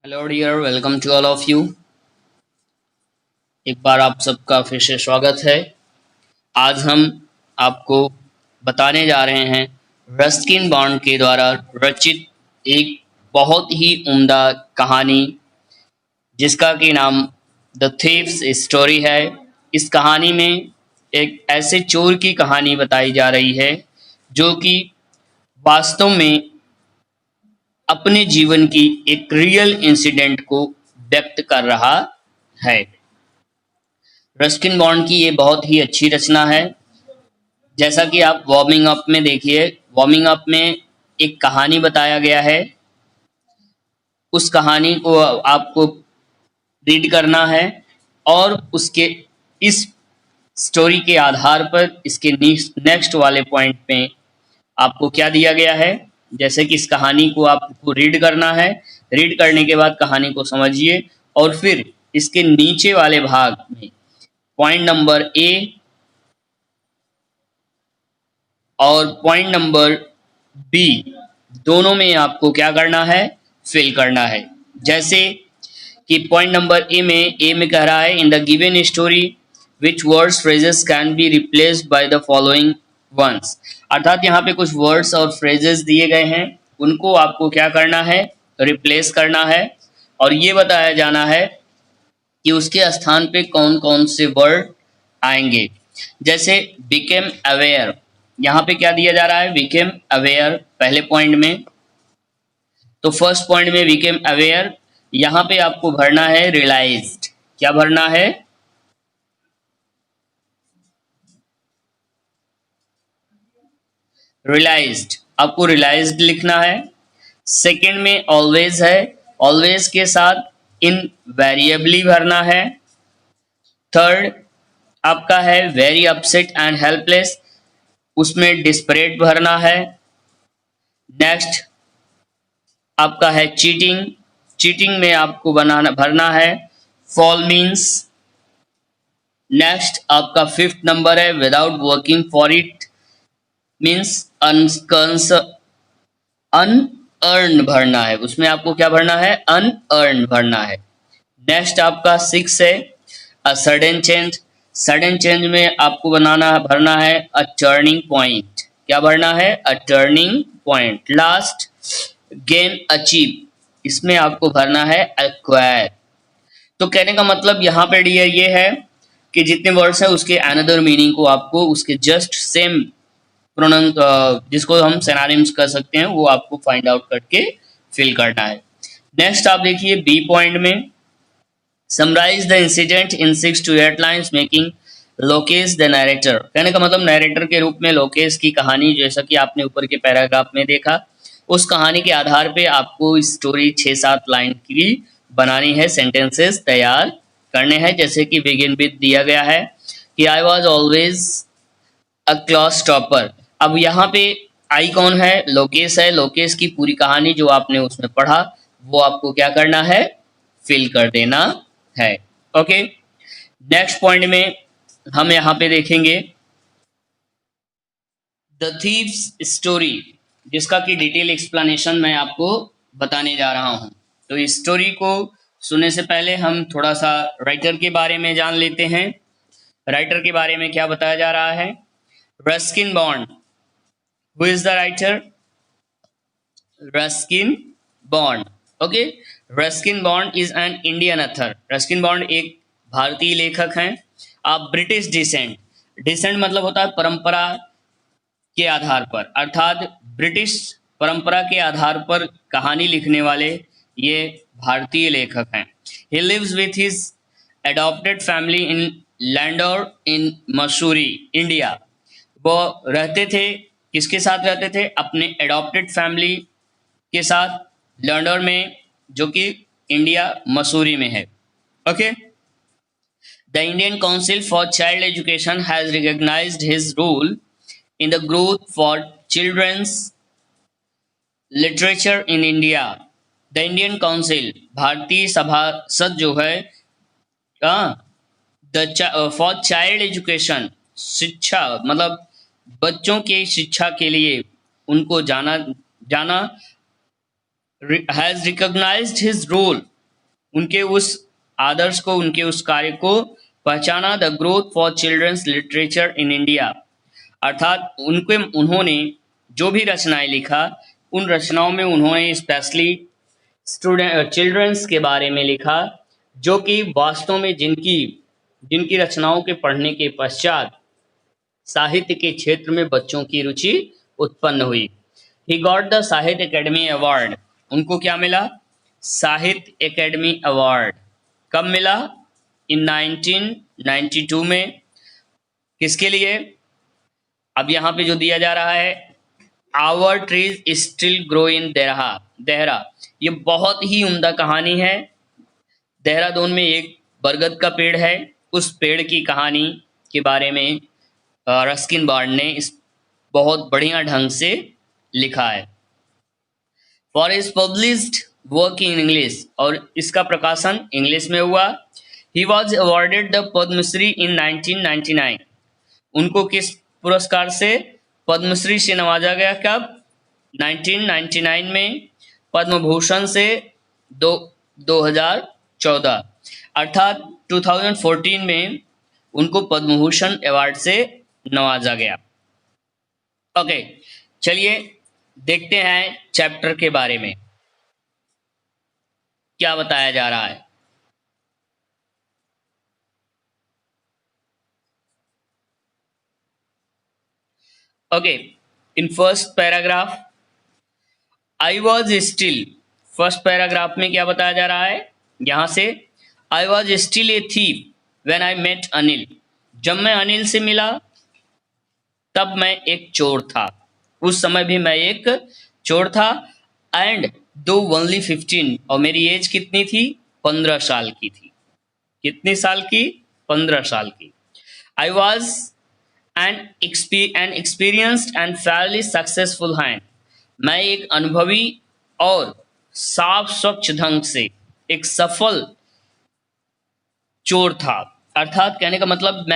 Hello dear, welcome to all of you. एक बार आप सबका फिर से स्वागत है। आज हम आपको बताने जा रहे हैं रस्किन बॉन्ड के द्वारा रचित एक बहुत ही उम्दा कहानी, जिसका कि नाम द थीव्स स्टोरी है। इस कहानी में एक ऐसे चोर की कहानी बताई जा रही है जो कि वास्तव में अपने जीवन की एक रियल इंसिडेंट को व्यक्त कर रहा है। रस्किन बॉन्ड की ये बहुत ही अच्छी रचना है। जैसा कि आप वार्मिंग अप में देखिए, वार्मिंग अप में एक कहानी बताया गया है। उस कहानी को आपको रीड करना है और उसके इस स्टोरी के आधार पर इसके नेक्स्ट वाले पॉइंट पे आपको क्या दिया गया है। जैसे कि इस कहानी को आपको रीड करना है। रीड करने के बाद कहानी को समझिए और फिर इसके नीचे वाले भाग में पॉइंट नंबर ए और पॉइंट नंबर बी दोनों में आपको क्या करना है, फिल करना है। जैसे कि पॉइंट नंबर ए में कह रहा है, in the given story which words phrases can be replaced by the following ones. अर्थात यहाँ पे कुछ वर्ड्स और फ्रेजेस दिए गए हैं, उनको आपको क्या करना है, रिप्लेस करना है। और ये बताया जाना है कि उसके स्थान पे कौन कौन से वर्ड आएंगे। जैसे बिकेम अवेयर, यहाँ पे क्या दिया जा रहा है, बिकेम अवेयर पहले पॉइंट में। तो फर्स्ट पॉइंट में बिकेम अवेयर, यहाँ पे आपको भरना है रियलाइज्ड। क्या भरना है, रियलाइज्ड। आपको रियलाइज्ड लिखना है। सेकंड में ऑलवेज है, ऑलवेज के साथ इनवेरिएबली भरना है। थर्ड आपका है वेरी अपसेट एंड हेल्पलेस, उसमें डिस्परेट भरना है। नेक्स्ट आपका है चीटिंग, चीटिंग में आपको बनाना भरना है फॉल मीन्स। नेक्स्ट आपका फिफ्थ नंबर है without working for it means unearned भरना है, उसमें आपको क्या भरना है, अनअर्न भरना है। नेक्स्ट आपका सिक्स है a sudden change, sudden change में आपको बनाना भरना है अ टर्निंग पॉइंट। क्या भरना है, a turning point. Last gain achieve, इसमें आपको भरना है एक्वायर। तो कहने का मतलब यहाँ पे डियर ये है कि जितने वर्ड्स हैं उसके अनदर मीनिंग को आपको उसके जस्ट सेम प्रोनाउन, जिसको हम सिनोनिम्स कर सकते हैं, वो आपको फाइंड आउट करके फिल करना है। नेक्स्ट आप देखिए बी पॉइंट में, summarize the incident in 6 to 8 lines making Lokesh the narrator. कहने का मतलब नरेटर के रूप में लोकेश की कहानी, जैसा कि आपने ऊपर के पैराग्राफ में देखा, उस कहानी के आधार पे आपको स्टोरी 6-7 लाइन की बनानी है, सेंटेंसेस तैयार करने हैं। जैसे कि बिगिन विद दिया गया है कि I was always a class topper. अब यहाँ पे आई कौन है, लोकेश है। लोकेश की पूरी कहानी जो आपने उसमें पढ़ा वो आपको क्या करना है, फिल कर देना है। ओके, नेक्स्ट पॉइंट में हम यहाँ पे देखेंगे द थीव्स स्टोरी, जिसका कि डिटेल एक्सप्लेनेशन मैं आपको बताने जा रहा हूँ। तो इस स्टोरी को सुनने से पहले हम थोड़ा सा राइटर के बारे में जान लेते हैं। राइटर के बारे में क्या बताया जा रहा है, Ruskin Bond. Who is the writer, Ruskin Bond. Okay, Ruskin Bond is an Indian author. Ruskin Bond एक भारतीय लेखक हैं। आप ब्रिटिश डिसेंट, डिसेंट मतलब होता है परंपरा के आधार पर, अर्थात ब्रिटिश परंपरा के आधार पर कहानी लिखने वाले ये भारतीय लेखक हैं। He lives with his adopted family in Landour in Mussoorie, India. वो रहते थे, किसके साथ रहते थे, अपने एडॉप्टेड फैमिली के साथ लैंडोर में, जो कि इंडिया मसूरी में है। Okay, the Indian council for child education has recognized his role in the growth for children's literature in India. The Indian Council, भारतीय सभासद जो है, फॉर चाइल्ड एजुकेशन, शिक्षा मतलब बच्चों की शिक्षा के लिए उनको जाना जाना, हैज रिकॉग्नाइज्ड हिज रोल, उनके उस आदर्श को, उनके उस कार्य को पहचाना। The growth for children's literature in India, अर्थात उन्होंने जो भी रचनाएं लिखा, उन रचनाओं में उन्होंने स्पेशली स्टूडेंट चिल्ड्रंस के बारे में लिखा, जो कि वास्तव में जिनकी जिनकी रचनाओं के पढ़ने के पश्चात साहित्य के क्षेत्र में बच्चों की रुचि उत्पन्न हुई। ही गॉट द साहित्य एकेडमी अवार्ड, उनको क्या मिला? साहित्य एकेडमी अवार्ड। कब मिला? इन 1992 में। किसके लिए? अब यहाँ पे जो दिया जा रहा है, our trees still grow in Dehra, ये बहुत ही उम्दा कहानी है। देहरादून में एक बरगद का पेड़ है, उस पेड़ की कहानी के बारे में रस्किन बार्ड ने इस बहुत बढ़िया ढंग से लिखा है। For is published work in English, और इसका प्रकाशन इंग्लिश में हुआ। He was awarded the Padma Shri in 1999, उनको किस पुरस्कार से पद्मश्री से नवाजा गया? कब? 1999 में। पद्म भूषण से 2014, अर्थात 2014 में उनको पद्म भूषण अवार्ड से नवाजा गया। ओके, चलिए देखते हैं चैप्टर के बारे में क्या बताया जा रहा है। Okay, in first paragraph, I was still, first paragraph में क्या बताया जा रहा है? यहां से I was still a thief when I met Anil, जब मैं अनिल से मिला तब मैं एक चोर था, उस समय भी मैं एक चोर था। एंड दो ओनली 15, और मेरी एज कितनी थी? 15 साल की थी। कितनी साल की? 15 साल की। I was an experienced and Fairlie successful hand, मैं एक अनुभवी और साफ स्वच्छ ढंग से एक सफल चोर था। अर्थात कहने का मतलब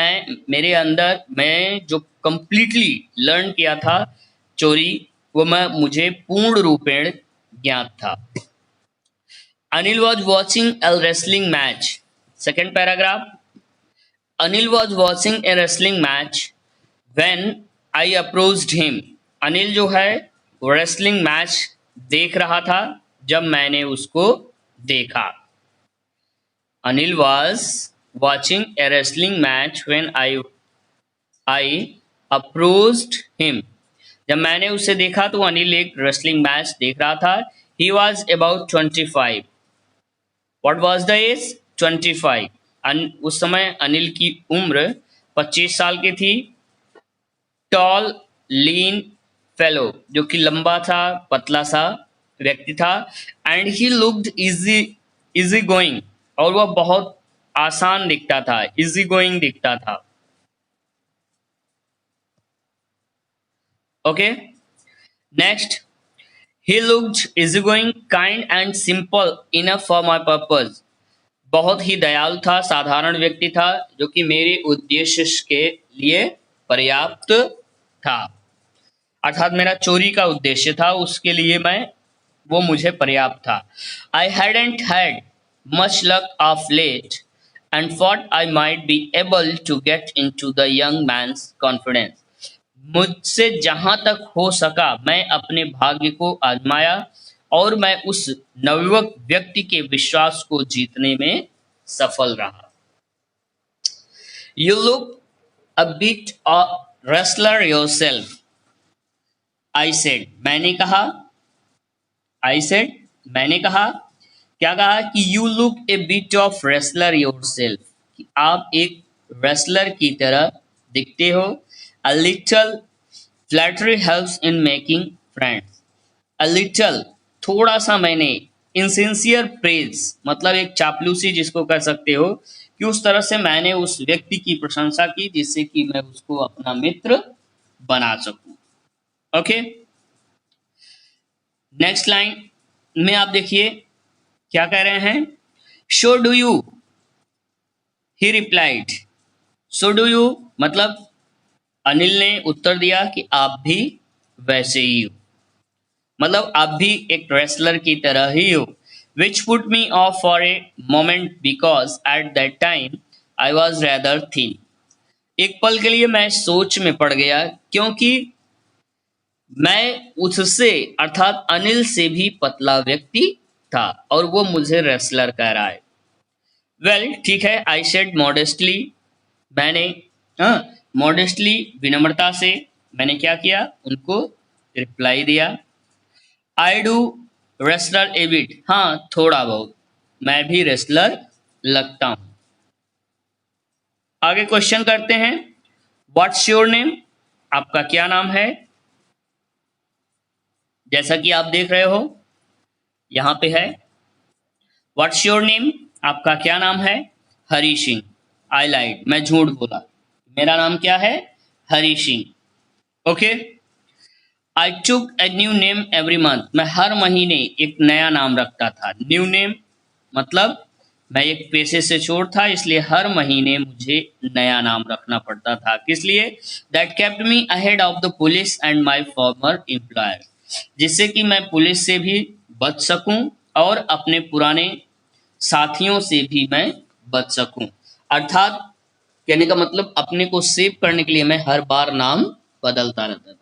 मैं जो कंप्लीटली लर्न किया था चोरी, वो मुझे पूर्ण रूपेण ज्ञात था। Anil was watching A wrestling match, second paragraph, Anil was watching A wrestling match when I approached him, Anil जो है वो रेसलिंग मैच देख रहा था जब मैंने उसको देखा। Anil was watching A wrestling match when I approached him, जब मैंने उसे देखा तो अनिल एक रेसलिंग मैच देख रहा था। He was about 25, what was the age? 25, उस समय अनिल की उम्र 25 साल की थी। टॉल लीन फेलो, जो कि लंबा था, पतला सा व्यक्ति था। And he looked easy going, और वह बहुत आसान दिखता था, इजी गोइंग दिखता था। Okay, next, he looked easy going kind and simple enough for my purpose, बहुत ही दयालु था, साधारण व्यक्ति था, जो कि मेरे उद्देश्य के लिए पर्याप्त था। अर्थात मेरा चोरी का उद्देश्य था, उसके लिए वो मुझे पर्याप्त था। I hadn't had much luck of late and thought I might be able to get into the young man's confidence, मुझसे जहां तक हो सका मैं अपने भाग्य को आजमाया और मैं उस नवयुवक व्यक्ति के विश्वास को जीतने में सफल रहा। You look a bit wrestler yourself, I said, मैंने कहा, आई सेड, मैंने कहा, क्या कहा? कि you look A bit of wrestler yourself, कि आप एक रेसलर की तरह दिखते हो। A little flattery helps in making friends, a little, थोड़ा सा, मैंने, इनसिंसियर प्रेज, मतलब एक चापलूसी जिसको कर सकते हो, कि उस तरह से मैंने उस व्यक्ति की प्रशंसा की जिससे कि मैं उसको अपना मित्र बना सकूं। ओके, नेक्स्ट लाइन में आप देखिए क्या कह रहे हैं? Show do you, he replied, so do you मतलब अनिल ने उत्तर दिया कि आप भी वैसे ही हो, मतलब आप भी एक रेसलर की तरह ही हो। which put me off for a moment because at that time I was rather thin. एक पल के लिए मैं सोच में पड़ गया क्योंकि मैं उससे अर्थात अनिल से भी पतला व्यक्ति था और वो मुझे रेसलर कह रहा है। वेल ठीक है, आई सेड मॉडेस्टली, मैंने हाँ मॉडेस्टली विनम्रता से मैंने क्या किया, उनको रिप्लाई दिया। I do wrestler A bit, हाँ थोड़ा बहुत मैं भी रेसलर लगता हूं। आगे क्वेश्चन करते हैं, व्हाट्स योर नेम, आपका क्या नाम है। जैसा कि आप देख रहे हो यहां पे है, व्हाट्स योर नेम, आपका क्या नाम है। हरी सिंह, आई लाइड, मैं झूठ बोला, मेरा नाम क्या है, Hari Singh. Okay, I took a new name every month, मैं हर महीने एक नया नाम रखता था। न्यू नेम मतलब मैं एक पेशे से चोर था, इसलिए हर महीने मुझे नया नाम रखना पड़ता था। किस लिए, that kept me ahead of the police and my farmer employer, जिससे कि मैं पुलिस से भी बच सकूं और अपने पुराने साथियों से भी मैं बच सकूं। अर्थात कहने का मतलब अपने को सेव करने के लिए मैं हर बार नाम बदलता रहता था।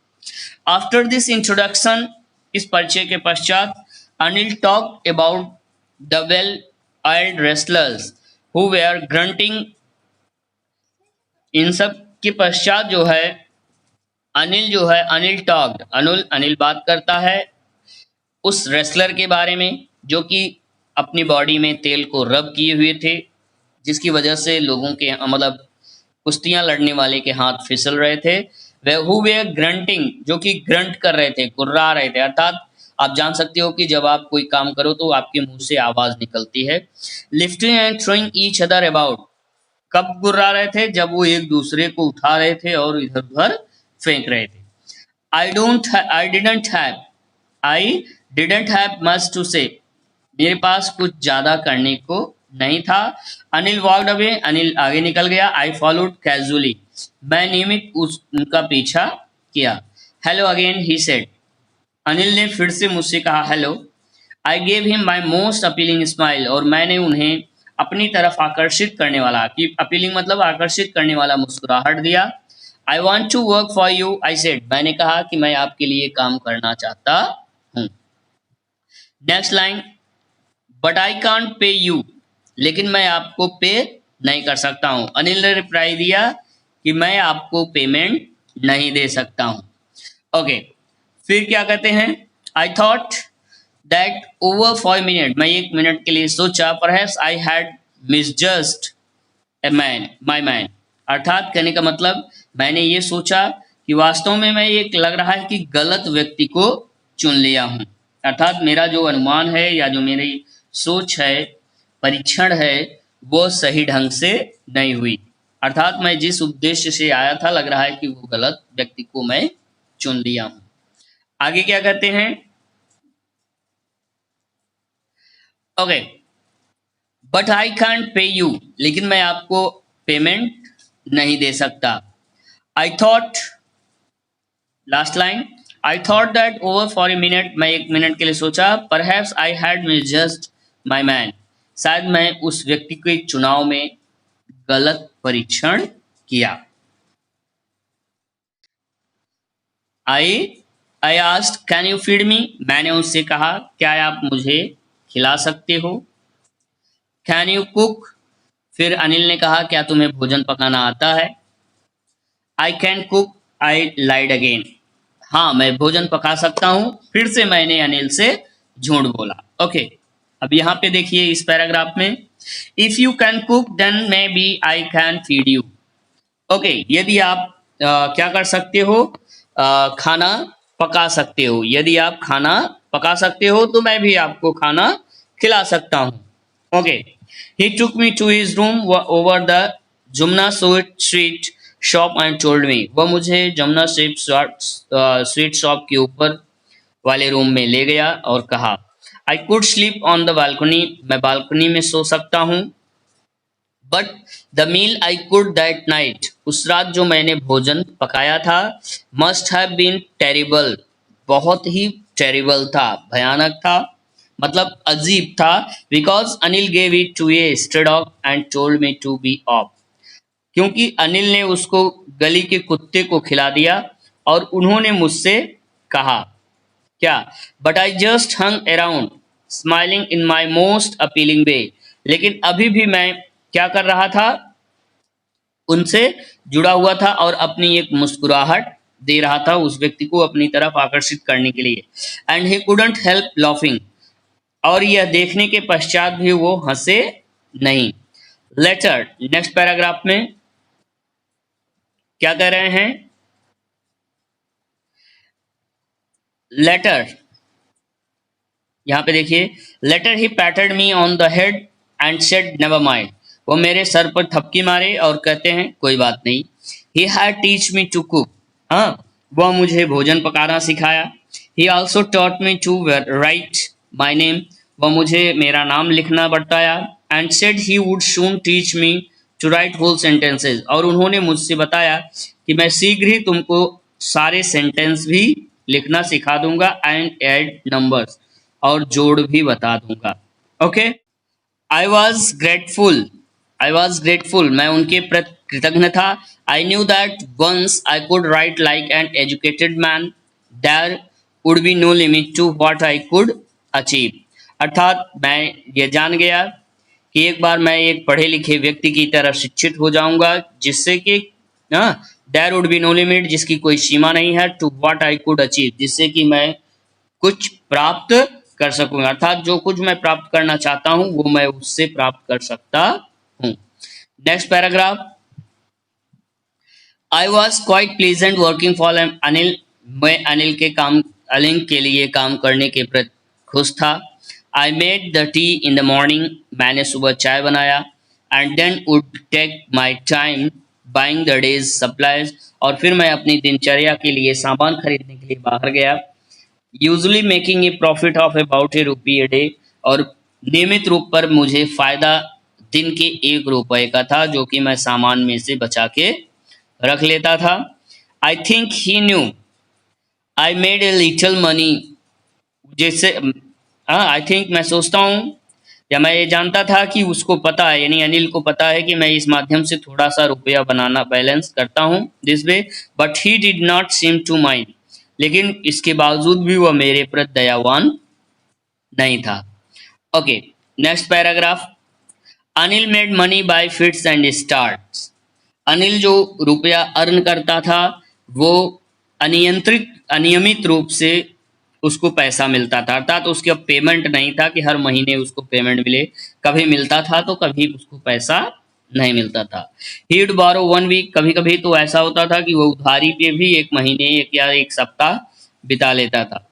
आफ्टर दिस इंट्रोडक्शन, इस परिचय के पश्चात, Anil talk about the well oiled wrestlers who were grunting. इन सब के पश्चात जो है अनिल टॉक्ड, अनिल बात करता है उस रेसलर के बारे में जो कि अपनी बॉडी में तेल को रब किए हुए थे, जिसकी वजह से लोगों के मतलब कुश्तियां लड़ने वाले के हाथ फिसल रहे थे। वे हु वे ग्रंटिंग, जो कि ग्रंट कर रहे थे, गुर्रा रहे थे। अर्थात आप जान सकते हो कि जब आप कोई काम करो तो आपके मुंह से आवाज निकलती है। Lifting and throwing each other about, कब गुर्रा रहे थे, जब वो एक दूसरे को उठा रहे थे और इधर उधर फेंक रहे थे। I didn't have much to say, मेरे पास कुछ ज्यादा करने को नहीं था। अनिल वॉक्ड अवे, अनिल आगे निकल गया। आई फॉलोड कैजुअली, मैं नियमित उनका पीछा किया। Hello again he said, Anil ने फिर से मुझसे कहा hello. I gave him my most appealing smile, और मैंने उन्हें अपनी तरफ आकर्षित करने वाला, अपीलिंग मतलब आकर्षित करने वाला मुस्कुराहट दिया। I want to work for you, I said, मैंने कहा कि मैं आपके लिए काम करना चाहता हूं। Next line, but I can't pay you, लेकिन मैं आपको पे नहीं कर सकता हूं। अनिल ने रिप्लाई दिया कि मैं आपको पेमेंट नहीं दे सकता हूं। ओके, फिर क्या कहते हैं, I thought that over 5 minute, मैं 1 मिनट के लिए सोचा, perhaps I had misjudged a man my man, अर्थात कहने का मतलब मैंने ये सोचा कि वास्तव में मैं एक लग रहा है कि गलत व्यक्ति को चुन लिया हूं। अर्थात मेरा जो अनुमान है या जो मेरी सोच है, परीक्षण है, वो सही ढंग से नहीं हुई। अर्थात मैं जिस उद्देश्य से आया था लग रहा है कि वो गलत व्यक्ति को मैं चुन लिया हूं। आगे क्या कहते हैं, okay, but I can't pay you, लेकिन मैं आपको पेमेंट नहीं दे सकता। I thought, last line, I thought that over for a minute, मैं 1 मिनट के लिए सोचा, perhaps I had misjudged my man, शायद मैं उस व्यक्ति के चुनाव में गलत परीक्षण किया। I asked can you feed me, मैंने उससे कहा क्या आप मुझे खिला सकते हो। कैन यू कुक, फिर अनिल ने कहा क्या तुम्हें भोजन पकाना आता है। I can cook, I lied again, हाँ मैं भोजन पका सकता हूं, फिर से मैंने अनिल से झूठ बोला। ओके, अब यहां पे देखिए इस पैराग्राफ में, if you can cook then maybe I can feed you. Okay, यदि आप क्या कर सकते हो, खाना पका सकते हो, यदि आप खाना पका सकते हो तो मैं भी आपको खाना खिला सकता हूं। Okay, he took me to his room over the Jumna sweet shop and told me, वह मुझे जमुना स्वीट शॉप के ऊपर वाले रूम में ले गया और कहा, I could sleep on the balcony, मैं बालकनी में सो सकता हूँ। But the meal I could that night, उस रात जो मैंने भोजन पकाया था, मस्ट हैव बीन टेरिबल, बहुत ही टेरिबल था, भयानक था। मतलब अजीब था। Because Anil gave it to a stray dog and told me to be off. क्योंकि अनिल ने उसको गली के कुत्ते को खिला दिया और उन्होंने मुझसे कहा क्या, but I just hung around smiling in my most appealing way. लेकिन अभी भी मैं क्या कर रहा था, उनसे जुड़ा हुआ था और अपनी एक मुस्कुराहट दे रहा था उस व्यक्ति को अपनी तरफ आकर्षित करने के लिए। And he couldn't help laughing, और यह देखने के पश्चात भी वो हंसे नहीं। लेटर, नेक्स्ट पैराग्राफ में क्या कह रहे हैं, लेटर, यहाँ पे देखिए, later he patted me on the head and said never mind. वो मेरे सर पर थपकी मारे और कहते हैं कोई बात नहीं। He had teach me to cook, हाँ, वह मुझे भोजन पकाना सिखाया। He also taught me to write my name, वह मुझे मेरा नाम लिखना बताया। And said he would soon teach me to write whole sentences, और उन्होंने मुझसे बताया कि मैं शीघ्र ही तुमको सारे सेंटेंस भी लिखना सिखा दूंगा एंड एड नंबर्स, और जोड़ भी बता दूंगा। Okay, I was grateful, I was grateful, मैं उनके प्रति कृतज्ञ था। I knew that once I could write like an educated man there would be no limit to what I could achieve. अर्थात मैं ये जान गया कि एक बार मैं एक पढ़े लिखे व्यक्ति की तरह शिक्षित हो जाऊंगा, जिससे कि there would be no limit, जिसकी कोई सीमा नहीं है, to what I could achieve, जिससे कि मैं कुछ प्राप्त कर सकूंगा। अर्थात जो कुछ मैं प्राप्त करना चाहता हूं वो मैं उससे प्राप्त कर सकता हूं। Next paragraph, I was quite pleasant working for Anil, मैं अनिल के लिए काम करने के प्रति खुश था। I made the tea in the morning, मैंने सुबह चाय बनाया। And then would take my time buying the day's supplies, और फिर मैं अपनी दिनचर्या के लिए सामान खरीदने के लिए बाहर गया। Usually making a profit of about A rupee a day, और नियमित रूप पर मुझे फायदा दिन के 1 रुपए का था, जो कि मैं सामान में से बचा के रख लेता था। I think he new I made a little money, जैसे आई थिंक मैं सोचता हूँ या मैं ये जानता था कि उसको पता है, यानी अनिल को पता है कि मैं इस माध्यम से थोड़ा सा रुपया बनाना बैलेंस करता हूँ this way, but he did not seem to mind, लेकिन इसके बावजूद भी वह मेरे प्रति दयावान नहीं था। Okay, next paragraph, Anil made money by fits and starts. Anil जो रुपया अर्न करता था वो अनियमित रूप से उसको पैसा मिलता था, अर्थात तो उसका पेमेंट नहीं था कि हर महीने उसको पेमेंट मिले, कभी मिलता था तो कभी उसको पैसा नहीं मिलता था। ही वुड बोरो 1 वीक, कभी कभी तो ऐसा होता था कि वो उधारी पे भी 1 महीने या 1 सप्ताह बिता लेता था।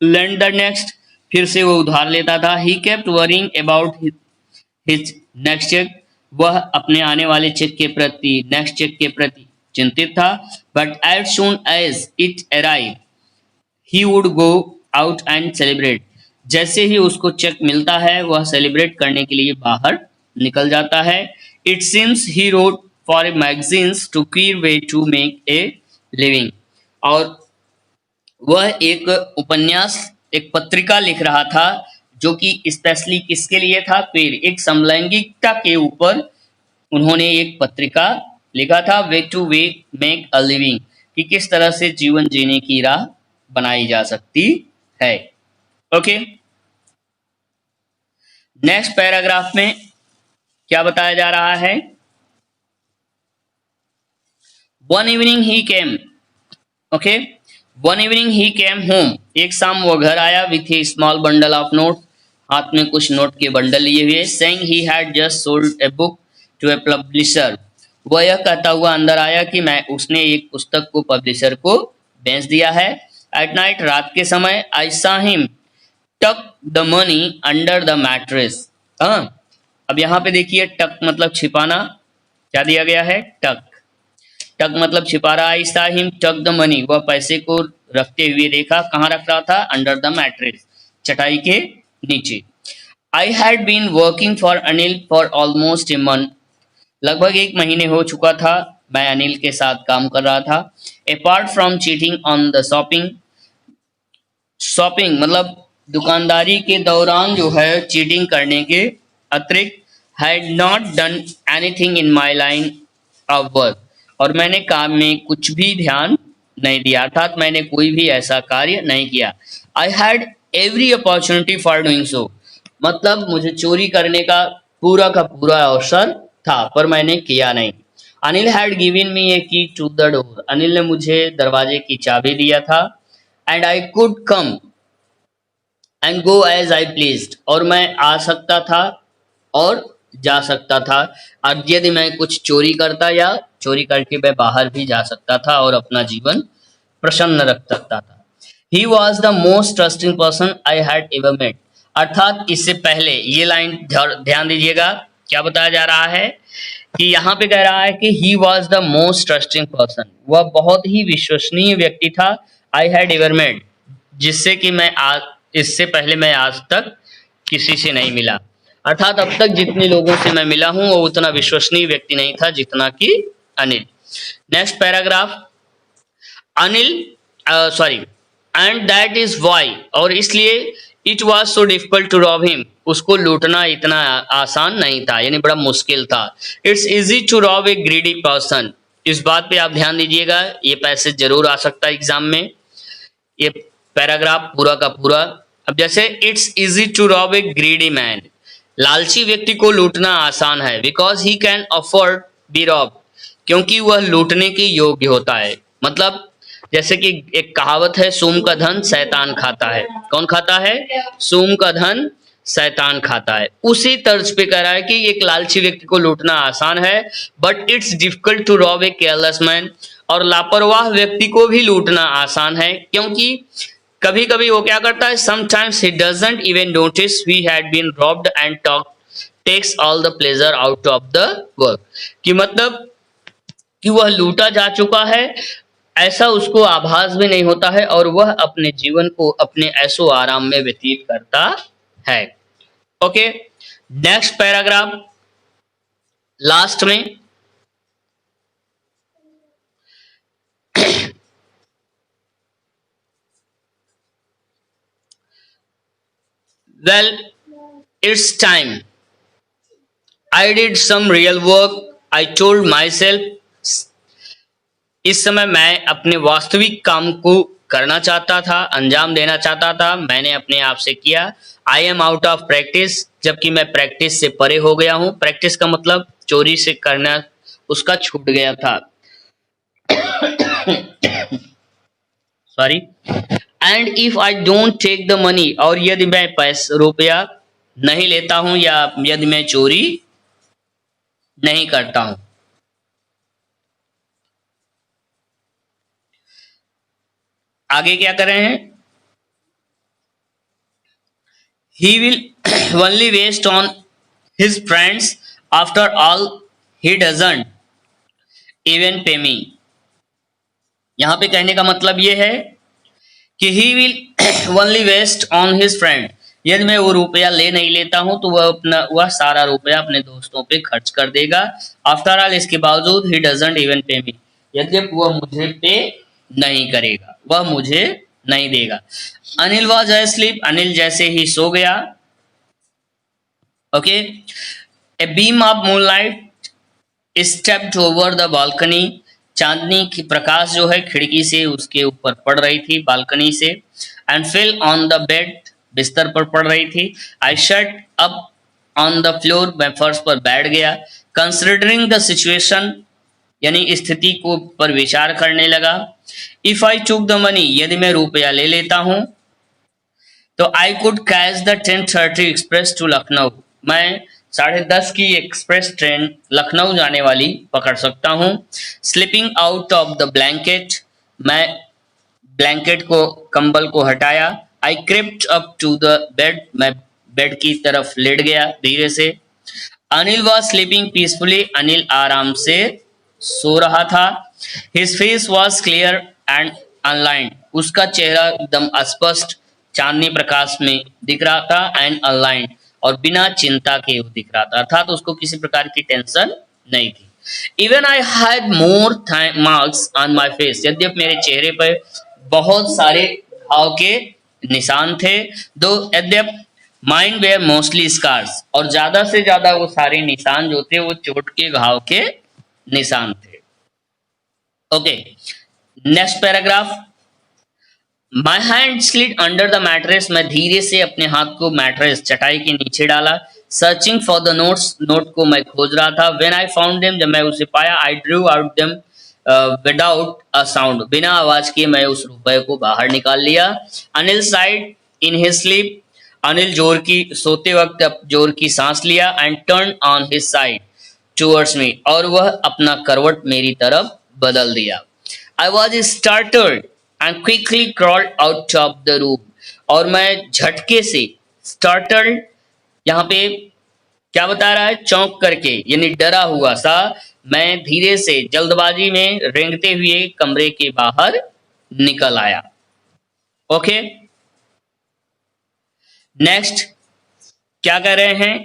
लेंड द नेक्स्ट, फिर से वो उधार लेता था। He kept worrying about his next cheque, वह अपने आने वाले चेक के प्रति, नेक्स्ट चेक के प्रति चिंतित था। But as soon as it arrive he would go out and celebrate, जैसे ही उसको चेक मिलता है वह सेलिब्रेट करने के लिए बाहर निकल जाता है। It seems he wrote for a magazines to queer way to make a living, और वह एक उपन्यास, एक पत्रिका लिख रहा था जो कि स्पेशली किसके लिए था, फिर एक समलैंगिकता के ऊपर उन्होंने एक पत्रिका लिखा था, way two way make a living, कि किस तरह से जीवन जीने की राह बनाई जा सकती है। ओके, नेक्स्ट पैराग्राफ में क्या बताया जा रहा है, one evening he came, okay, one evening he came home, एक शाम वो घर आया with a small bundle of note, हाथ में कुछ नोट के बंडल लिए हुए। Saying he had just sold a book to a publisher, वह यह कहता हुआ अंदर आया कि मैं उसने एक पुस्तक को पब्लिशर को बेच दिया है। एट नाइट, रात के समय, आई सा हिम टक the money under the mattress. हाँ, अब यहाँ पे देखिए, टक मतलब छिपाना, क्या दिया गया है, टक, टक मतलब छिपा रहा। आई सा हिम टक द मनी, वह पैसे को रखते हुए देखा, कहाँ रख रहा था, अंडर द मैट्रेस, चटाई के नीचे। I had been working for Anil for almost a month, लगभग 1 महीने हो चुका था मैं अनिल के साथ काम कर रहा था। Apart from cheating on the shopping, shopping मतलब दुकानदारी के दौरान जो है चीटिंग करने के अतिरिक्त had not done anything in my line of work, और मैंने काम में कुछ भी ध्यान नहीं दिया, अर्थात मैंने कोई भी ऐसा कार्य नहीं किया। I had every opportunity for doing so, मतलब मुझे चोरी करने का पूरा अवसर था पर मैंने किया नहीं। अनिल हैड गिवन मी ए की टू द डोर, अनिल ने मुझे दरवाजे की चाबी दिया था। And I could come and go as I pleased, और मैं आ सकता था और जा सकता था, और यदि मैं कुछ चोरी करता या चोरी करके मैं बाहर भी जा सकता था और अपना जीवन प्रसन्न रख सकता था। He was the most trusting person I had ever met, अर्थात इससे पहले ये लाइन ध्यान दीजिएगा, क्या बताया जा रहा है कि यहाँ पे कह रहा है कि ही was the most trusting person, वह बहुत ही विश्वसनीय व्यक्ति था, आई हैड एवर मेट, जिससे कि इससे पहले मैं आज तक किसी से नहीं मिला, अर्थात अब तक जितने लोगों से मैं मिला हूं वो उतना विश्वसनीय व्यक्ति नहीं था जितना कि Anil. Next paragraph, Anil sorry and that is why, और इसलिए it was so difficult to rob him, उसको लूटना इतना आसान नहीं था, यानी बड़ा मुश्किल था। It's easy to rob a greedy person, इस बात पे आप ध्यान दीजिएगा, ये पैसेज जरूर आ सकता है एग्जाम में, ये पैराग्राफ पूरा का पूरा। अब जैसे it's easy to rob a greedy man, लालची व्यक्ति को लूटना आसान है, because he can afford be rob, क्योंकि वह लूटने के योग्य होता है। मतलब जैसे कि एक कहावत है, सूम का धन शैतान खाता है, कौन खाता है? सूम का धन शैतान खाता है, उसी तर्ज पे कह रहा है कि एक लालची व्यक्ति को लूटना आसान है, but it's difficult to rob a careless man, और लापरवाह व्यक्ति को भी लूटना आसान है, क्योंकि कभी कभी वो क्या करता है, sometimes he doesn't even notice we had been robbed and takes all the pleasure out of the work, कि मतलब कि वह लूटा जा चुका है, ऐसा उसको आभास भी नहीं होता है, और वह अपने जीवन को अपने ऐसो आराम में व्यतीत करता है। ओके, नेक्स्ट पैराग्राफ लास्ट में, well, it's time. I did some real work. I told myself, इस समय मैं अपने वास्तविक काम को करना चाहता था, अंजाम देना चाहता था, मैंने अपने आप से किया। I am out of practice, जबकि मैं प्रैक्टिस से परे हो गया हूँ। प्रैक्टिस का मतलब चोरी से करना उसका छूट गया था, sorry. And if I don't take the money, और यदि मैं रुपया नहीं लेता हूं या यदि मैं चोरी नहीं करता हूं। आगे क्या कर रहे हैं, he will only waste on his friends, after all he doesn't even pay me. यहां पे कहने का मतलब ये है कि he will only waste on his friend, यदि मैं वो रुपया ले नहीं लेता हूं तो वह सारा रुपया अपने दोस्तों पे खर्च कर देगा। आफ्टर ऑल, इसके बावजूद ही डजंट इवन पे मी, यद्यप वह मुझे पे नहीं करेगा, वह मुझे नहीं देगा। अनिल वॉज asleep, अनिल जैसे ही सो गया। Okay, a beam of moonlight stepped over the balcony, चांदनी की प्रकाश जो है खिड़की से उसके ऊपर पड़ रही थी, बालकनी से। And fell on the bed, बिस्तर पर पड़ रही थी। I shut up on the floor, मैं फर्श पर बैठ गया। कंसिडरिंग द सिचुएशन, यानी स्थिति को पर विचार करने लगा। If I took the money, यदि मैं रुपया ले लेता हूं तो I could catch the 10:30 express to Lucknow, मैं 10:30 की एक्सप्रेस ट्रेन लखनऊ जाने वाली पकड़ सकता हूँ। Sleeping out of the blanket, मैं ब्लैंकेट को, कंबल को हटाया। I crept up to the bed, मैं बेड की तरफ लेट गया धीरे से। Anil was sleeping peacefully, Anil आराम से सो रहा था। His face was clear and unlined, उसका चेहरा एकदम स्पष्ट चांदनी प्रकाश में दिख रहा था, एंड अनलाइंड, और बिना चिंता के वो दिख रहा था, अर्थात उसको किसी प्रकार की टेंशन नहीं थी। Even I had more marks on my face, यद्यप मेरे चेहरे पर बहुत सारे घाव के निशान थे, दो एट माइन वेयर मोस्टली स्कार्स, और ज्यादा से ज्यादा वो सारे निशान जो थे वो चोट के घाव के निशान थे। Okay, next paragraph. My hand slid under the mattress, मैं धीरे से अपने हाथ को मैट्रेस चटाई के नीचे डाला। Searching for the notes, note को मैं खोज रहा था। व्हेन आई फाउंड देम, जब मैं उसे पाया, I drew out them without a sound, बिना आवाज किए मैं उस रुपए को बाहर निकाल लिया। Anil sighed in his sleep, Anil जोर की सोते वक्त जोर की सांस लिया। And turn on his side towards me, और वह अपना करवट मेरी तरफ बदल दिया। I was startled and quickly crawled out of the room, और मैं झटके से, स्टार्टर्ड यहाँ पे क्या बता रहा है, चौंक करके यानी डरा हुआ सा, मैं धीरे से जल्दबाजी में रेंगते हुए कमरे के बाहर निकल आया। ओके, नेक्स्ट क्या कर रहे हैं।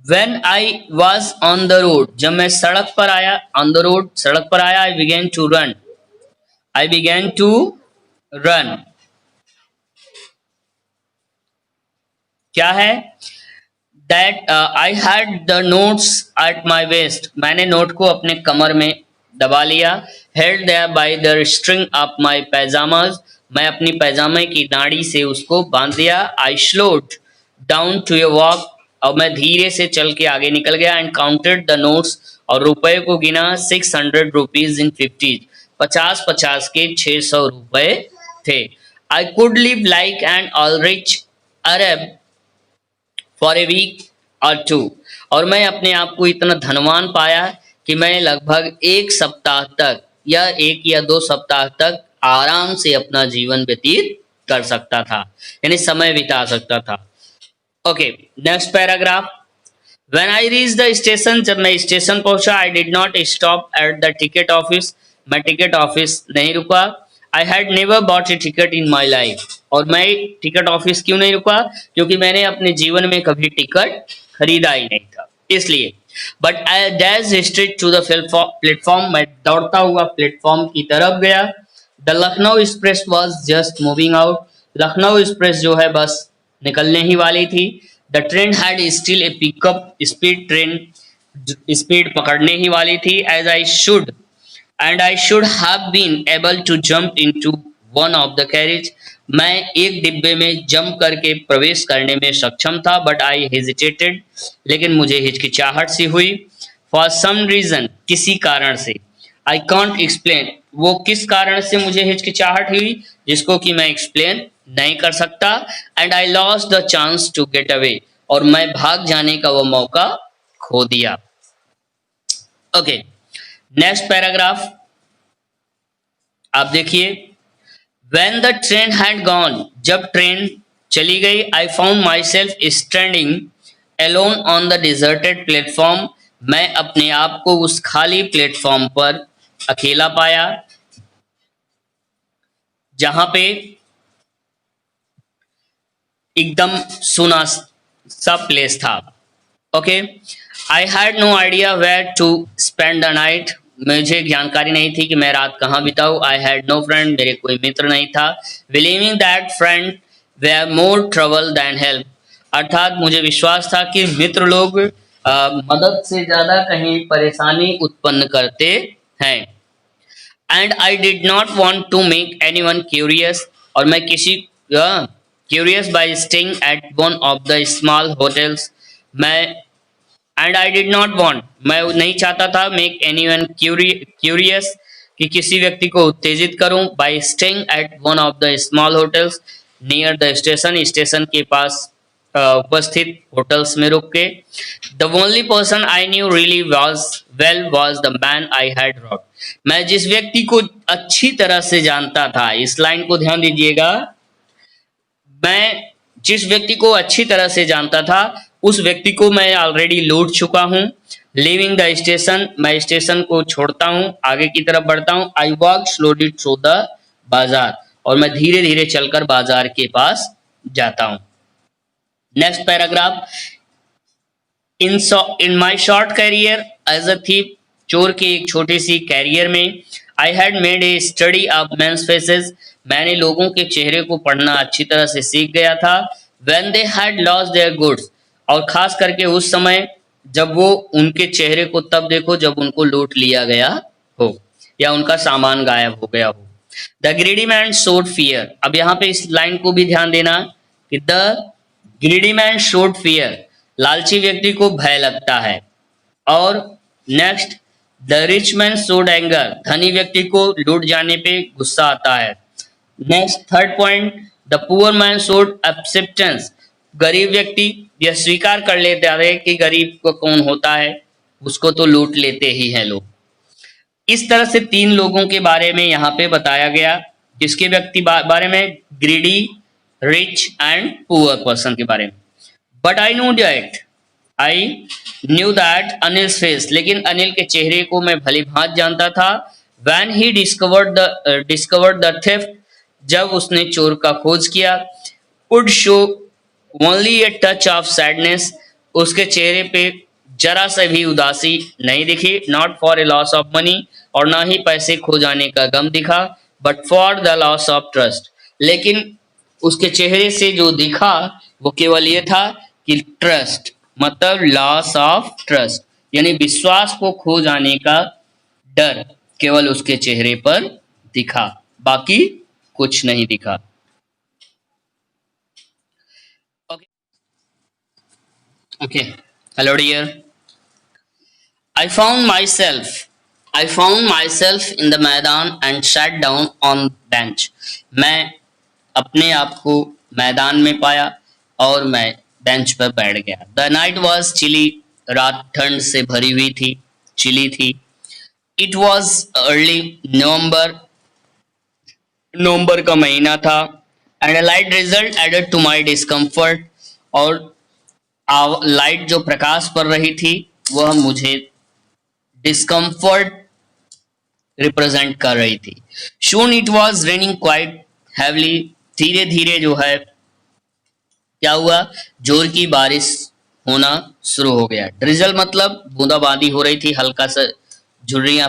When I was on the road, जब मैं सड़क पर आया, on the road सड़क पर आया, I began to run. I began to run. क्या है? That I had the notes at my waist. मैंने नोट को अपने कमर में दबा लिया। Held there by the string of my pajamas. मैं अपनी पैजामे की नाड़ी से उसको बांध दिया। I slowed down to a walk. अब मैं धीरे से चल के आगे निकल गया। एंड काउंटेड द नोट्स, और रुपए को गिना। 600 रुपीज इन 50, 50 के 600 रुपए थे। I could live like an all rich Arab for a week or two, और मैं अपने आप को इतना धनवान पाया कि मैं लगभग एक सप्ताह तक या 1 या 2 सप्ताह तक आराम से अपना जीवन व्यतीत कर सकता था, यानी समय बिता सकता था। Okay, next paragraph. When I reached the station, जब मैं स्टेशन पहुंचा, I did not stop at the ticket office. मैं टिकट ऑफिस नहीं रुका। I had never bought a ticket in my life. और मैं टिकट ऑफिस क्यों नहीं रुका? क्योंकि मैंने अपने जीवन में कभी टिकट खरीदा ही नहीं था, इसलिए। But I dashed straight to the platform. मैं दौड़ता हुआ प्लेटफॉर्म की तरफ गया। The Lucknow Express was just moving out. Lucknow express जो है बस निकलने ही वाली थी। The train had still a pickup speed, train speed पकड़ने ही वाली थी। As I should and I should have been able to jump into one of the carriage, मैं एक डिब्बे में जंप करके प्रवेश करने में सक्षम था। बट आई हेजिटेटेड, लेकिन मुझे हिचकिचाहट सी हुई। फॉर सम रीजन, किसी कारण से। आई कॉन्ट एक्सप्लेन, वो किस कारण से मुझे हिचकिचाहट हुई जिसको कि मैं एक्सप्लेन नहीं कर सकता। And I lost the chance to get away, और मैं भाग जाने का वो मौका खो दिया। ओके, नेक्स्ट पैराग्राफ आप देखिए। When the train had gone, जब ट्रेन चली गई, I found myself standing alone on the deserted platform. मैं अपने आप को उस खाली प्लेटफॉर्म पर अकेला पाया, जहां पे एकदम सुना सा प्लेस था। Okay, I had no idea where to spend the night, मुझे जानकारी नहीं थी कि मैं रात कहाँ बिताऊं। आई हैड नो फ्रेंड, मेरे कोई मित्र नहीं था। Believing that friend were more trouble than help, अर्थात मुझे विश्वास था कि मित्र लोग मदद से ज्यादा कहीं परेशानी उत्पन्न करते हैं। And I did not want to make any one curious, और मैं किसी curious by staying at one of the small hotels, मैं and I did not want, मैं नहीं चाहता था, मेक एनी वन क्यूरियस, कि किसी व्यक्ति को उत्तेजित करूं, by staying at one of the small hotels near the station, station के पास उपस्थित होटल्स में रुक के। The only person I knew really was the man I had robbed, मैं जिस व्यक्ति को अच्छी तरह से जानता था, इस लाइन को ध्यान दीजिएगा, मैं जिस व्यक्ति को अच्छी तरह से जानता था उस व्यक्ति को मैं ऑलरेडी लूट चुका हूं। लिविंग द स्टेशन, मैं स्टेशन को छोड़ता हूं, आगे की तरफ बढ़ता हूं। I walk slowly through the बाजार, और मैं धीरे धीरे चलकर बाजार के पास जाता हूं। Next paragraph. In my short career as a thief, चोर के एक छोटी सी कैरियर में, I had made a study of men's faces, मैंने लोगों के चेहरे को पढ़ना अच्छी तरह से सीख गया था। When they had lost their goods, और खास करके उस समय जब वो उनके चेहरे को तब देखो जब उनको लूट लिया गया हो या उनका सामान गायब हो गया हो। The greedy man showed fear, अब यहाँ पे इस लाइन को भी ध्यान देना कि the greedy man showed fear, लालची व्यक्ति को भय लगता है। और next, the rich man showed anger, धनी व्यक्ति को लूट जाने पे गुस्सा आता है। Next third point, the poor man showed acceptance, गरीब व्यक्ति यह स्वीकार कर लेता है कि गरीब को कौन होता है, उसको तो लूट लेते ही हैं लोग। इस तरह से तीन लोगों के बारे में यहाँ पे बताया गया, जिसके व्यक्ति बारे में, greedy, rich and poor person के बारे में। But I knew that Anil's face, लेकिन अनिल के चेहरे को मैं भली भांति जानता था। When he discovered the theft, जब उसने चोर का खोज किया। Would show only a touch of sadness, उसके चेहरे पे जरा सा भी उदासी नहीं दिखी। Not for a loss of money, और ना ही पैसे खो जाने का गम दिखा। But for the loss of trust, लेकिन उसके चेहरे से जो दिखा वो केवल ये था कि ट्रस्ट, मतलब लॉस ऑफ ट्रस्ट, यानी विश्वास को खो जाने का डर केवल उसके चेहरे पर दिखा, बाकी कुछ नहीं दिखा। Okay, hello dear. I found myself in the मैदान and sat down on bench. मैं अपने आप को मैदान में पाया और मैं बेंच पर बैठ गया। The night was chilly, रात ठंड से भरी हुई थी, चिली थी। It was early November, नवंबर का महीना था। And a light result added to my discomfort, और लाइट जो प्रकाश पर रही थी वह मुझे डिस्कम्फर्ट रिप्रेजेंट कर रही थी। Soon it was raining quite heavily, धीरे धीरे जो है क्या हुआ, जोर की बारिश होना शुरू हो गया। ड्रिजल मतलब बूंदाबांदी हो रही थी, हल्का सा झुर्रियां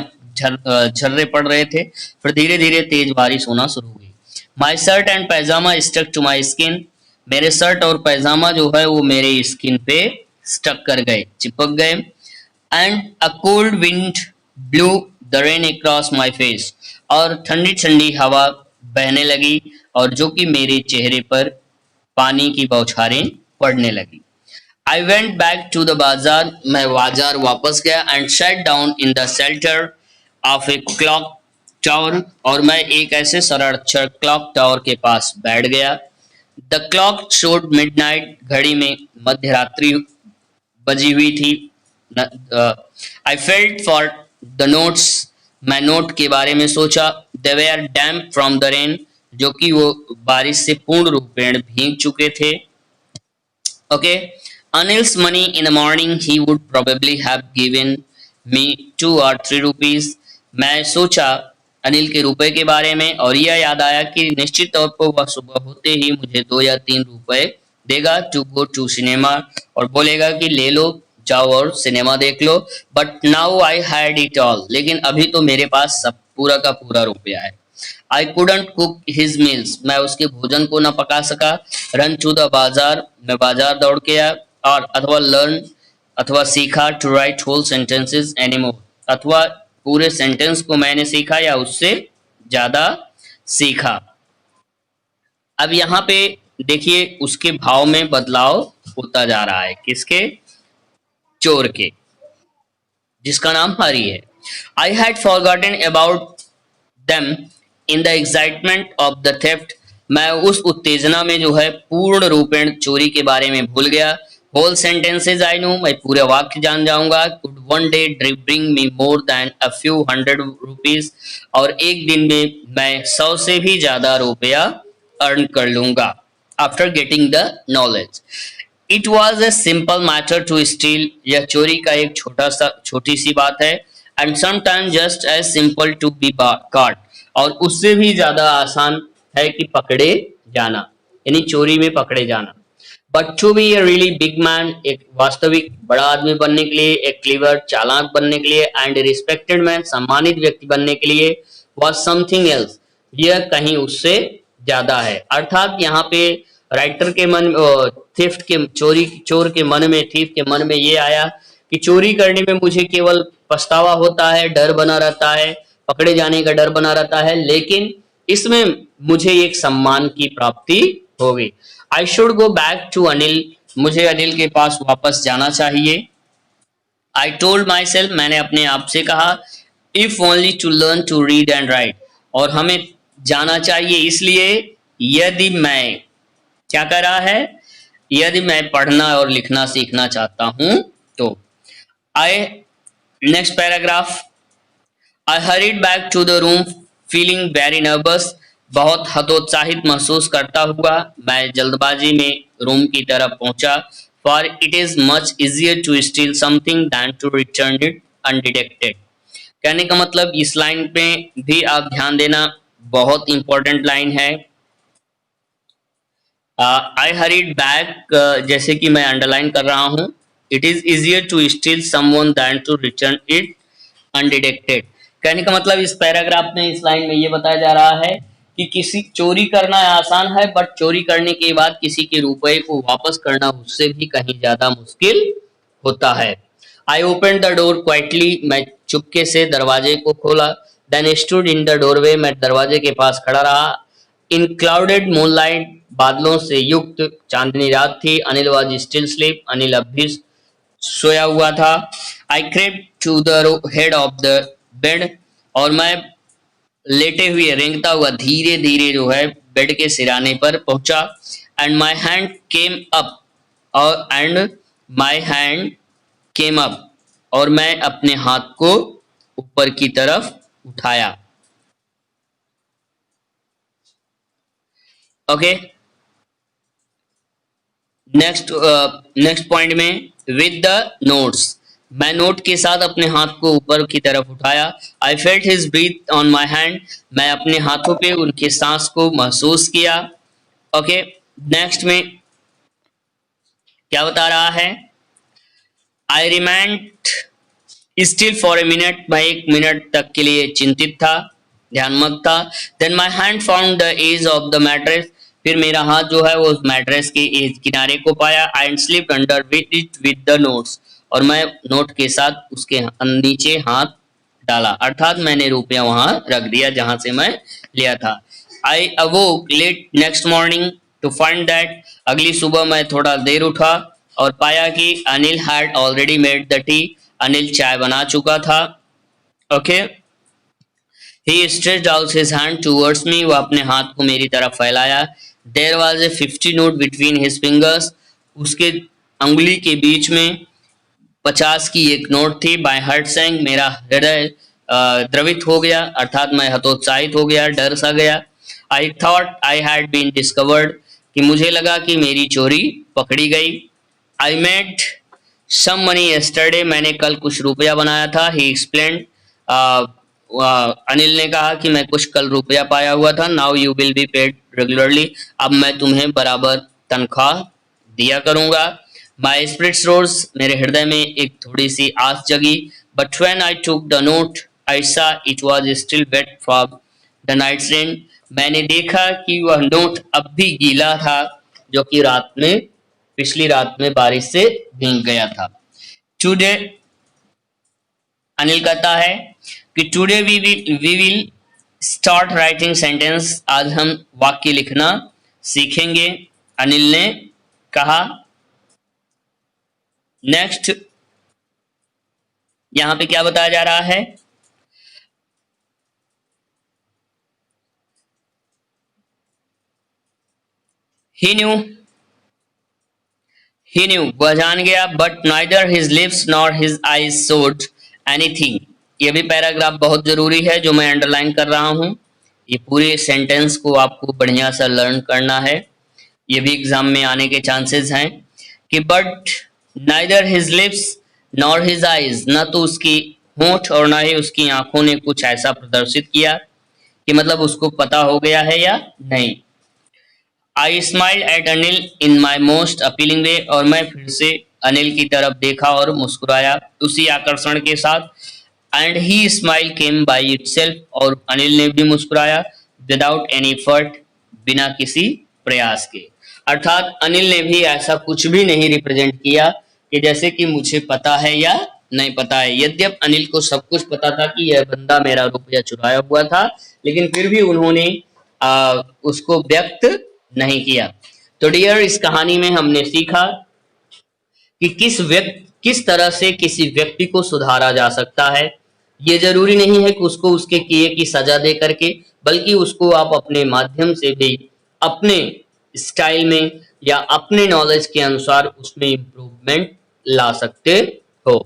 झर्रे पड़ रहे थे, फिर धीरे धीरे तेज बारिश होना शुरू हो गई। My shirt and pyjama stuck to my skin, मेरे शर्ट और पैजामा जो है वो मेरे स्किन पे स्टक कर गए, चिपक गए। And a cold wind blue the rain across my face, और ठंडी ठंडी हवा बहने लगी और जो कि मेरे चेहरे पर पानी की बौछारें पड़ने लगी। I went back to the bazaar, मैं बाजार वापस गया। And sat down in the shelter of a clock tower, और मैं एक ऐसे संरक्षण क्लॉक टावर के पास बैठ गया। द क्लॉक शोड मिडनाइट, घड़ी में मध्य रात्रि बजी हुई थी। I felt for the notes, मैं नोट के बारे में सोचा। They were damp from the rain, जो कि वो बारिश से पूर्ण रूपेण भीग चुके थे। Okay, Anil's money in the morning he would probably have given me 2 or 3 rupees, मैं सोचा अनिल के रुपए के बारे में, और यह याद आया कि निश्चित तौर पर वह सुबह होते ही मुझे 2 या 3 रुपए देगा टू गो टू सिनेमा, और बोलेगा कि ले लो, जाओ और सिनेमा देख लो। But now I had it all, लेकिन अभी तो मेरे पास सब पूरा का पूरा रुपया है। I couldn't cook his meals, मैं उसके भोजन को न पका सका। रन टू द बाजार, मैं बाजार दौड़ के आया। और अथवा लर्न, अथवा सीखा। To write whole sentences anymore, अथवा पूरे सेंटेंस को मैंने सीखा या उससे ज्यादा सीखा। अब यहाँ पे देखिए उसके भाव में बदलाव होता जा रहा है, किसके, चोर के, जिसका नाम हरी है। I had forgotten about them in the excitement of the theft, मैं उस उत्तेजना में जो है पूर्ण रूपेण चोरी के बारे में भूल गया। होल सेंटेंसेज आई नो, मैं पूरे वाक्य जान जाऊंगा। Could one day bring me more than a few hundred rupees, और एक दिन में मैं 100 से भी ज्यादा रुपया अर्न कर लूंगा। After getting the knowledge, it was a simple matter to steal, यह चोरी का एक छोटी सी बात है। And sometime just as simple to be caught, और उससे भी ज्यादा आसान है कि पकड़े जाना, यानी चोरी में पकड़े जाना। But to be a really big man, एक वास्तविक बड़ा आदमी बनने के लिए, एक क्लीवर चालाक बनने के लिए, एंड रिस्पेक्टेड मैन सम्मानित व्यक्ति बनने के लिए, वॉज समथिंग एल्स, यह कहीं उससे ज्यादा है। अर्थात यहाँ पे राइटर के मन, थेफ्ट के चोर के मन में, थीफ के मन में ये आया कि चोरी करने में मुझे केवल पछतावा होता है, डर बना रहता है, पकड़े जाने का डर बना रहता है, लेकिन इसमें मुझे एक सम्मान की प्राप्ति होगी। I should go back to Anil, मुझे अनिल के पास वापस जाना चाहिए। आई टोल्ड माई सेल्फ, मैंने अपने आप से कहा, if only to learn to read and write, और हमें जाना चाहिए इसलिए यदि मैं, क्या कर रहा है, यदि मैं पढ़ना और लिखना सीखना चाहता हूं तो। I, next paragraph, I hurried back to the room feeling very nervous, बहुत हतोत्साहित महसूस करता हुआ मैं जल्दबाजी में रूम की तरफ पहुंचा। For it is much easier to steal something than to return it undetected. कहने का मतलब इस लाइन पे भी आप ध्यान देना, बहुत इंपॉर्टेंट लाइन है। आई हरीड बैक, जैसे कि मैं अंडरलाइन कर रहा हूं, it is easier to steal someone than to return it undetected. कहने का मतलब इस पैराग्राफ में, इस लाइन में ये बताया जा रहा है कि किसी चोरी करना आसान है, बट चोरी करने के बाद किसी के रुपए को वापस करना उससे भी कहीं ज्यादा मुश्किल होता है। I open the door quietly, मैं चुपके से दरवाजे को खोला। Then stood in the doorway, मैं दरवाजे के पास खड़ा रहा। इन क्लाउडेड मूनलाइट, बादलों से युक्त चांदनी रात थी। Anil was still sleep, Anil अब भी सोया हुआ था। I crept to the head of the bed, और मैं लेटे हुए, रेंगता हुआ धीरे धीरे जो है बेड के सिराने पर पहुंचा। And my hand came up, और and my hand came up, और मैं अपने हाथ को ऊपर की तरफ उठाया। ओके, नेक्स्ट पॉइंट में, विद द नोट्स, मैं नोट के साथ अपने हाथ को ऊपर की तरफ उठाया। I felt his breath on my hand, मैं अपने हाथों पे उनके सांस को महसूस किया। ओके, नेक्स्ट में क्या बता रहा है, I remind still for a minute, मैं एक मिनट तक के लिए चिंतित था, ध्यानमग्न था। Then my hand found the edge of the mattress, फिर मेरा हाथ जो है वो उस मैट्रेस के एज किनारे को पाया। I slip under with it with the notes, और मैं नोट के साथ उसके नीचे हाथ डाला, अर्थात मैंने रुपया वहां रख दिया जहां से मैं लिया था। I awoke late next morning to find that, अगली सुबह मैं थोड़ा देर उठा और पाया कि Anil had already made the tea, Anil चाय बना चुका था। Okay, he stretched out his hand towards me, वह अपने हाथ को मेरी तरफ फैलाया। There was a 50 note between his fingers, उसके अंगुली के बीच में 50 की एक नोट थी। बाय हार्ट सैंक, मेरा हृदय द्रवित हो गया, अर्थात मैं हतोत्साहित हो गया, डर सा गया। I thought I had been discovered, कि मुझे लगा कि मेरी चोरी पकड़ी गई। I made some money yesterday, मैंने कल कुछ रुपया बनाया था। ही एक्सप्लेन्ड, अनिल ने कहा कि मैं कुछ कल रुपया पाया हुआ था। Now you will be paid regularly, अब मैं तुम्हें बराबर तनख्वाह दिया करूंगा। माई स्पिरिट्स रोज, मेरे हृदय में एक थोड़ी सी आस जगी। But when I took the note I saw it was still wet from the night's rain, मैंने देखा कि वह नोट अब भी गीला था, जो कि पिछली रात में बारिश से भीग गया था। टुडे, अनिल कहता है कि today we will start writing sentence, आज हम वाक्य लिखना सीखेंगे, अनिल ने कहा। नेक्स्ट, यहां पे क्या बताया जा रहा है, ही न्यू, वह जान गया। But neither his lips nor his eyes showed anything, ये भी पैराग्राफ बहुत जरूरी है जो मैं अंडरलाइन कर रहा हूं। ये पूरे सेंटेंस को आपको बढ़िया सा लर्न करना है, ये भी एग्जाम में आने के चांसेस हैं। कि but neither his lips nor his eyes, न तो उसकी होंठ और ना ही उसकी आंखों ने कुछ ऐसा प्रदर्शित किया, कि मतलब उसको पता हो गया है या नहीं। I smile at Anil in my most appealing way, और मैं फिर से अनिल की तरफ देखा और मुस्कुराया उसी आकर्षण के साथ। And he smile came by itself, और अनिल ने भी मुस्कुराया विदाउट एनी एफर्ट, बिना किसी प्रयास के। अर्थात अनिल ने भी ऐसा कुछ भी नहीं रिप्रेजेंट किया कि जैसे कि मुझे पता है या नहीं पता है। यद्यप अनिल को सब कुछ पता था कि यह बंदा मेरा रुपया चुराया हुआ था, लेकिन फिर भी उन्होंने उसको व्यक्त नहीं किया। तो डियर, इस कहानी में हमने सीखा कि किस तरह से किसी व्यक्ति को सुधारा जा सकता है। ये जरूरी नहीं है कि उसको उसके किए की सजा दे करके, बल्कि उसको आप अपने माध्यम से भी अपने स्टाइल में या अपने नॉलेज के अनुसार उसमें इम्प्रूवमेंट ला सकते हो।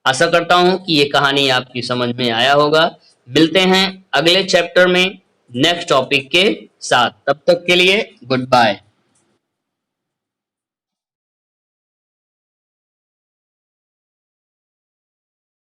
आशा करता हूं कि ये कहानी आपकी समझ में आया होगा। मिलते हैं अगले चैप्टर में नेक्स्ट टॉपिक के साथ। तब तक के लिए गुड बाय।